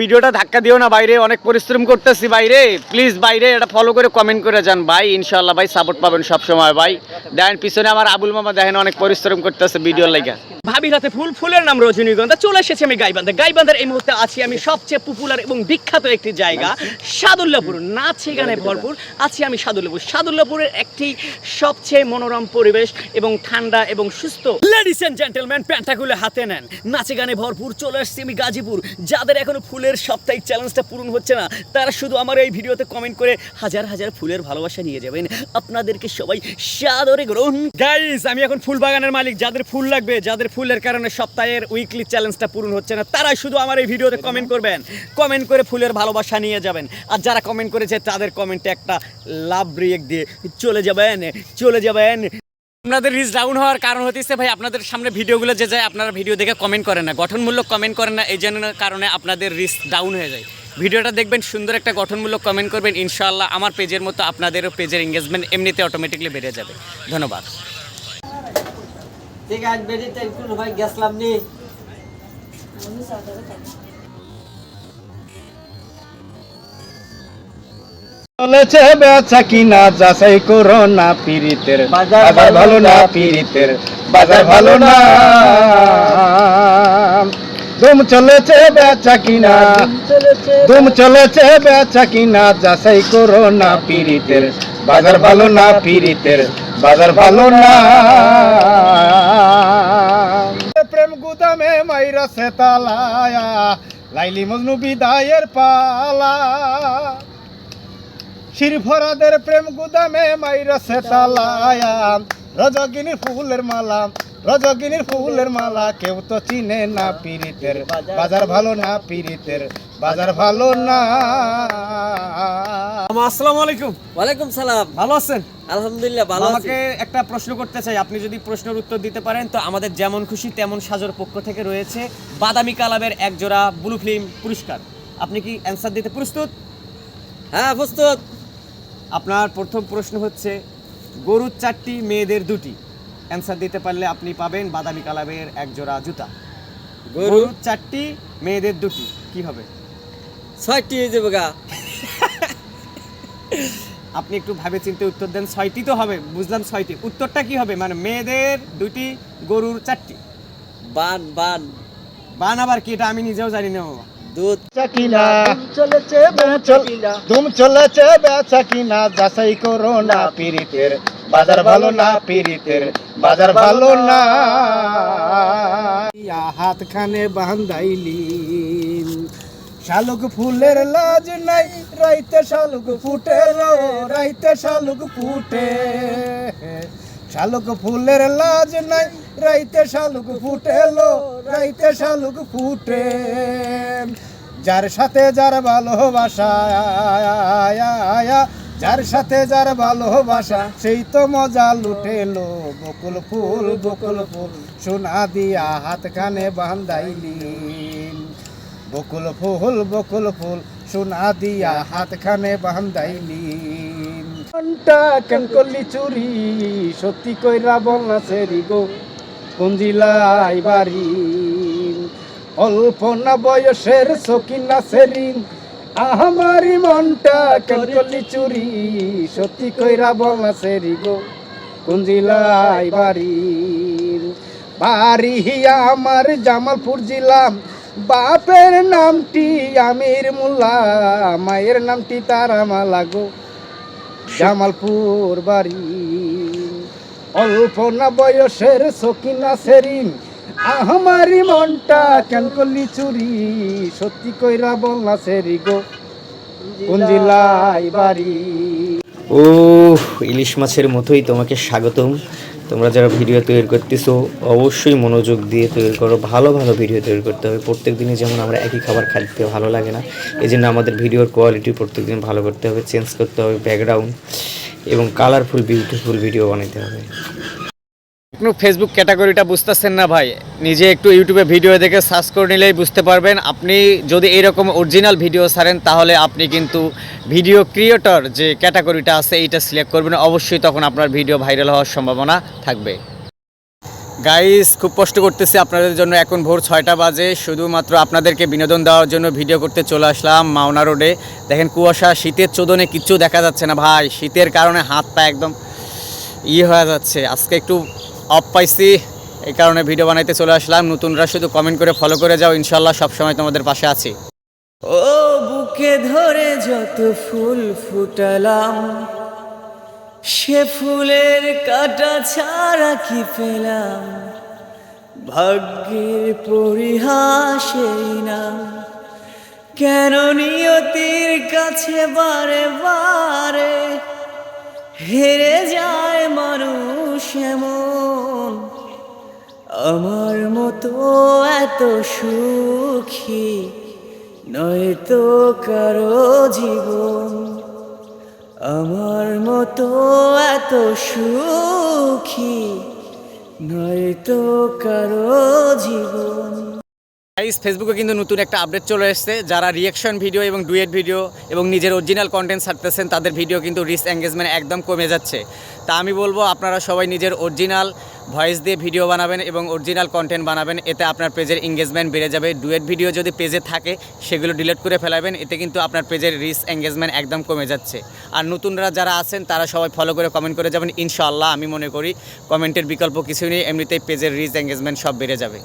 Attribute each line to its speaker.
Speaker 1: ভিডিওটা ধাক্কা দিও না বাইরে, অনেক পরিশ্রম করতেছি বাইরে, প্লিজ বাইরে এটা ফলো করে কমেন্ট করে যান ভাই, ইনশাআল্লাহ ভাই সাপোর্ট পাবেন সব সময় ভাই। দেখেন পিছনে আমার আবুল মামা দেখেন অনেক পরিশ্রম করতেছে ভিডিওর লাগা।
Speaker 2: ভাবির হাতে ফুল, ফুলের নাম রজনীগন্ধা। চলে এসেছি আমি গাইবান্ধার এই মুহূর্তে আছি আমি সবচেয়ে পপুলার এবং বিখ্যাত একটি জায়গা সাদুল্লাপুর, নাচে গানে ভরপুর আছি আমি সাদুল্লাপুরের একটি সবচেয়ে মনোরম পরিবেশ এবং ঠান্ডা এবং সুস্থ। লেডিস এন্ড জেন্টলম্যান, প্যান্টাগুলো হাতে নেন, নাচে গানে ভরপুর চলে আসছি আমি গাজীপুর। যাদের এখনো ফুলের সাপ্তাহিক চ্যালেঞ্জটা পূরণ হচ্ছে না, তারা শুধু আমার এই ভিডিওতে কমেন্ট করে হাজার হাজার ফুলের ভালোবাসা নিয়ে যাবেন। আপনাদেরকে সবাই সাদরে গ্রহণ। গাইস, আমি এখন ফুল বাগানের মালিক। যাদের ফুল লাগবে, যাদের ফুলের কারণে সপ্তাহের উইকলি চ্যালেঞ্জটা পূরণ হচ্ছে না, তারাই শুধু আমার এই ভিডিওতে কমেন্ট করবেন, কমেন্ট করে ফুলের ভালোবাসা নিয়ে যাবেন। আর যারা কমেন্ট করেছে তাদের কমেন্টে একটা লাভ রিয়েক্ট দিয়ে চলে যাবেন। আপনাদের রিচ ডাউন হওয়ার কারণ হতেছে ভাই আপনাদের সামনে ভিডিওগুলো যে যায়, আপনারা ভিডিও দেখে কমেন্ট করেন না, গঠনমূলক কমেন্ট করেন না, এই জন্য কারণে আপনাদের রিচ ডাউন হয়ে যায়। ভিডিওটা দেখবেন, সুন্দর একটা গঠনমূলক কমেন্ট করবেন, ইনশাআল্লাহ আমার পেজের মতো আপনাদেরও পেজের এঙ্গেজমেন্ট এমনিতে অটোমেটিকলি বেড়ে যাবে। ধন্যবাদ।
Speaker 3: ঠিক আছে, বেরিয়ে কোনো ভাই গেছলাম নি।
Speaker 4: চলেছে বেচা কিনা যাচাই করো না পিরিতের বাজার ভালো না, পিরিতের বাজার ভালো না। ধুম চলেছে বেচা কিনা, ধুম চলেছে বেচা কিনা যাচাই করো না পিরিতের বাজার ভালো না, পিরিতের বাজার ভালো না। প্রেম গুদামে মাইরা সে তালায়া, লাইলি মজনু বিদায়ের পালা। শিরফরাদের প্রেম গুদামে মাইরা সে তালায়া, রজগিনীর ফুলের মালা, রজগিনীর ফুলের মালা। কেউ তো চিনে না পিরিতের বাজার ভালো না, পিরিতের বাজার ভালো না।
Speaker 2: আসসালামু আলাইকুম।
Speaker 3: ওয়ালাইকুম সালাম।
Speaker 2: ভালো আছেন?
Speaker 3: আলহামদুলিল্লাহ ভালো আছি।
Speaker 2: আমাকে একটা প্রশ্ন করতে চাই, আপনি যদি প্রশ্নের উত্তর দিতে পারেন তো আমাদের যেমন খুশি তেমন সাজর পক্ষ থেকে রয়েছে বাদামি কালাবের এক জোড়া ব্লু ফিল্ম পুরস্কার। আপনি কি অ্যান্সার দিতে প্রস্তুত?
Speaker 3: হ্যাঁ প্রস্তুত।
Speaker 2: আপনার প্রথম প্রশ্ন হচ্ছে গরুর 4টি মেয়েদের 2টি। অ্যান্সার দিতে পারলে আপনি পাবেন বাদামি কালাবের এক জোড়া জুতা। গরুর 4টি মেয়েদের 2টি কি হবে?
Speaker 3: 6টি হয়ে যাবে গা।
Speaker 2: আপনি একটু ভাবে চিন্তে উত্তর দেন। 6টি তো হবে, বুঝলাম 6টি। উত্তরটা কি হবে? মানে মেয়েদের 2টি, গরুর 4টি।
Speaker 3: বান বান
Speaker 2: বান আবার কি, এটা আমি নিজেও জানি না বাবা।
Speaker 3: দুধ
Speaker 4: কিনা
Speaker 3: চলেছে
Speaker 4: ধুম চলেছে বেচা কিনা যাচাই করো না পিরিতের বাজার ভালো না, পিরিতের বাজার ভালো না। হাত খানে বান্ধাইলি শালুক ফুলের লাজ নাই, রাইতে শালুক ফুটে রো, রাইতে শালুক ফুটে। শালুক ফুলের লাজ নাই, রাইতে শালুক ফুটে লো, রাইতে শালুক ফুটে। যার সাথে যার ভালোবাসা, যার সাথে যার ভালোবাসা, সেই তো মজা লুটেলো। বকুল ফুল সোনা দিয়া হাত কানে বান্ধাইলি। বকুল ফুল সোনা দিয়া হাত খানে বান্ধাইলি। মনটা কেন করলি চুরি, সত্যি কইরা বল না সেরি গো, কোন জেলায় বাড়ি? অল্প না বয়সের সকিনা সেরিন, আমারি মনটা কেন করলি চুরি, সত্যি কইরা বল না সেরি গো, কোন জেলায় বাড়ি? বাড়ি আমার জামালপুর জেলা, বাপের নামটি আমির মোল্লা, মায়ের নামটি তারামালা গো, জামালপুর বাড়ি। অল্প না বয়সের সকিনা সেরিন, আমারি মনটা কেন করলি চুরি, সত্যি কইরা বল না সেরি গো, কোন জেলায় বাড়ি?
Speaker 5: ও ইলিশ মাছের মতোই তোমাকে স্বাগতম। তোমরা যারা ভিডিও তৈরি করতেছো অবশ্যই মনোযোগ দিয়ে তৈরি করো, ভালো ভালো ভিডিও তৈরি করতে হবে। প্রত্যেক দিনই যেমন আমরা একই খাবার খাইতে ভালো লাগে না, এই জন্য আমাদের ভিডিওর কোয়ালিটি প্রত্যেক দিন ভালো করতে হবে, চেঞ্জ করতে হবে, ব্যাকগ্রাউন্ড এবং কালারফুল বিউটিফুল ভিডিও বানাতে হবে।
Speaker 1: আপনি ফেসবুক ক্যাটাগরিটা বুঝতেছেন না ভাই, নিজে একটু ইউটিউবে ভিডিও দেখে সার্চ করে নিলেই বুঝতে পারবেন। আপনি যদি এইরকম অরিজিনাল ভিডিও ছাড়েন তাহলে আপনি কিন্তু ভিডিও ক্রিয়েটর যে ক্যাটাগরিটা আছে এইটা সিলেক্ট করবেন, অবশ্যই তখন আপনার ভিডিও ভাইরাল হওয়ার সম্ভাবনা থাকবে। গাইস খুব কষ্ট করতেছি আপনাদের জন্য, এখন ভোর 6টা বাজে, শুধুমাত্র আপনাদেরকে বিনোদন দেওয়ার জন্য ভিডিও করতে চলে আসলাম মাওনা রোডে। দেখেন কুয়াশা, শীতের চোদনে কিচ্ছু দেখা যাচ্ছে না ভাই, শীতের কারণে হাত পা একদম হয়ে যাচ্ছে। আজকে একটু অফ পাইছি, এই কারণে ভিডিও বানাইতে চলে আসলাম। নতুনরা শুধু কমেন্ট করে ফলো করে যাও, ইনশাল্লাহ সবসময় তোমাদের পাশে আছি।
Speaker 2: ও বুকে ধরে যত ফুল ফুটালাম, সে ফুলের কাটা ছাড়া কি পেলাম, ভাগ্যের পরিহাসেই না, কেন নিয়তির কাছে বারে বারে হেরে যায় মানুষ এমন, আমার মতো এত সুখী নয়তো কারো জীবন, আমার মতো এত সুখী নয়তো কারো জীবন।
Speaker 1: গাইস ফেসবুকে কিন্তু নতুন একটা আপডেট চলে এসেছে, যারা রিয়াকশন ভিডিও এবং ডুয়েট ভিডিও এবং নিজের অরিজিনাল কন্টেন্ট ছাড়তেছেন তাদের ভিডিও কিন্তু রিচ এঙ্গেজমেন্ট একদম কমে যাচ্ছে। তা আমি বলবো আপনারা সবাই নিজের অরিজিনাল ভয়েস দিয়ে ভিডিও বানাবেন এবং অরিজিনাল কন্টেন্ট বানাবেন, এতে আপনার পেজের এঙ্গেজমেন্ট বেড়ে যাবে। ডুয়েট ভিডিও যদি পেজে থাকে সেগুলো ডিলিট করে ফেলাবেন, এতে কিন্তু আপনার পেজের রিচ এঙ্গেজমেন্ট একদম কমে যাচ্ছে। আর নতুনরা যারা আছেন তারা সবাই ফলো করে কমেন্ট করে যাবেন, ইনশাআল্লাহ আমি মনে করি কমেন্টের বিকল্প কিছুই নেই, এমনিতেই পেজের রিচ এঙ্গেজমেন্ট সব বেড়ে যাবে।